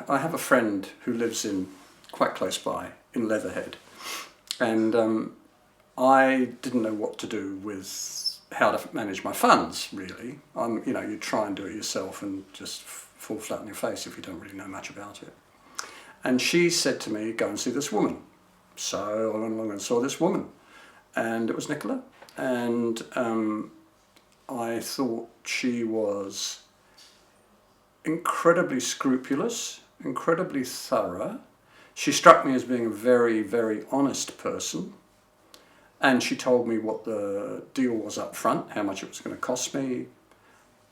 I have a friend who lives in quite close by in Leatherhead, and I didn't know what to do with how to manage my funds, really. You try and do it yourself and just fall flat on your face if you don't really know much about it. And she said to me, go and see this woman. So I went along and saw this woman, and it was Nicola, and I thought she was incredibly scrupulous, incredibly thorough. She struck me as being a very, very honest person, and she told me what the deal was up front, how much it was going to cost me,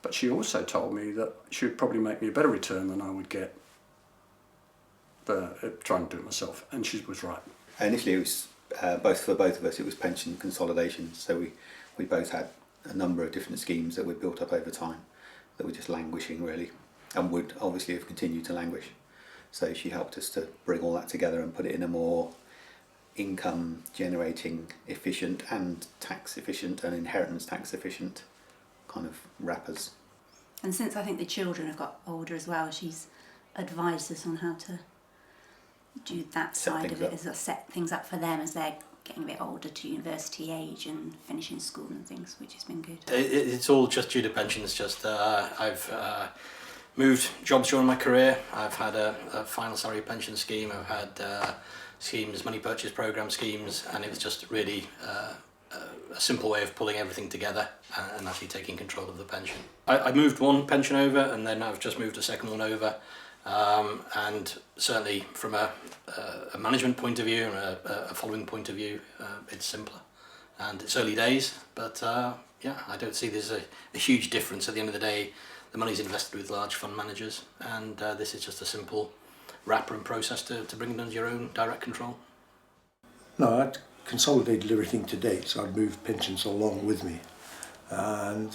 but she also told me that she would probably make me a better return than I would get trying to do it myself, and she was right. Initially, it was both of us. It was pension consolidation. So we both had a number of different schemes that we built up over time that were just languishing, really, and would obviously have continued to languish. So she helped us to bring all that together and put it in a more income generating, efficient and tax efficient and inheritance tax efficient kind of wrappers. And since I think the children have got older as well, she's advised us on how to do that side of it, as set things up for them as they're getting a bit older to university age and finishing school and things, which has been good. It's all just due to pensions. Just I've moved jobs during my career. I've had a final salary pension scheme. I've had schemes, money purchase program schemes, and it was just really a simple way of pulling everything together and actually taking control of the pension. I moved one pension over, and then I've just moved a second one over. And certainly from a management point of view and a following point of view, it's simpler. And it's early days, but yeah, I don't see there's a huge difference. At the end of the day, the money's invested with large fund managers, and this is just a simple wrapper and process to bring it under your own direct control. No, I'd consolidated everything to date, so I'd moved pensions along with me. And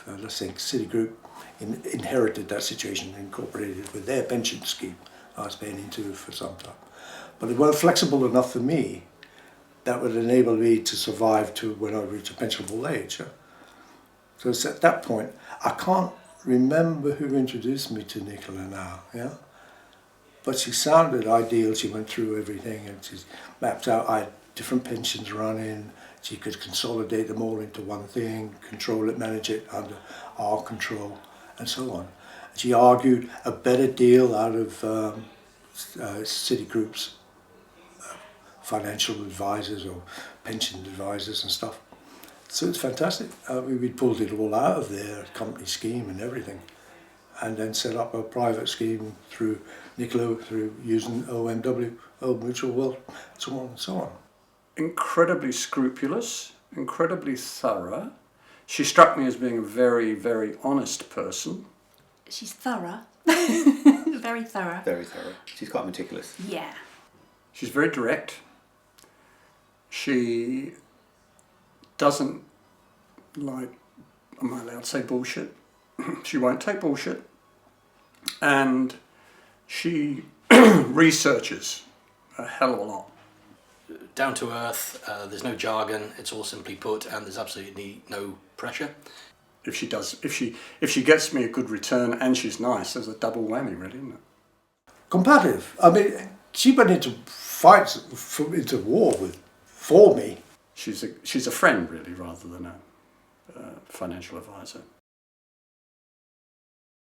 let's think, Citigroup inherited that situation, incorporated it with their pension scheme I was paying into for some time. But it wasn't flexible enough for me that would enable me to survive to when I reach a pensionable age. So it's at that point, I can't remember who introduced me to Nicola now, yeah? But she sounded ideal. She went through everything and she's mapped out, I had different pensions running. She could consolidate them all into one thing, control it, manage it under our control, and so on. She argued a better deal out of Citigroup's financial advisors or pension advisors and stuff. So it's fantastic. We pulled it all out of their company scheme and everything, and then set up a private scheme through Nicola, through using OMW, Old Mutual Wealth, so on and so on. Incredibly scrupulous, incredibly thorough. She struck me as being a very, very honest person. She's thorough. Very thorough. Very thorough. She's quite meticulous. Yeah. She's very direct. She doesn't like, am I allowed to say bullshit? She won't take bullshit. And she researches a hell of a lot. Down to earth, there's no jargon, it's all simply put, and there's absolutely no pressure. If she gets me a good return and she's nice, there's a double whammy, really, isn't it? Competitive. I mean, she went into fights, into war for me. She's a friend, really, rather than a financial advisor.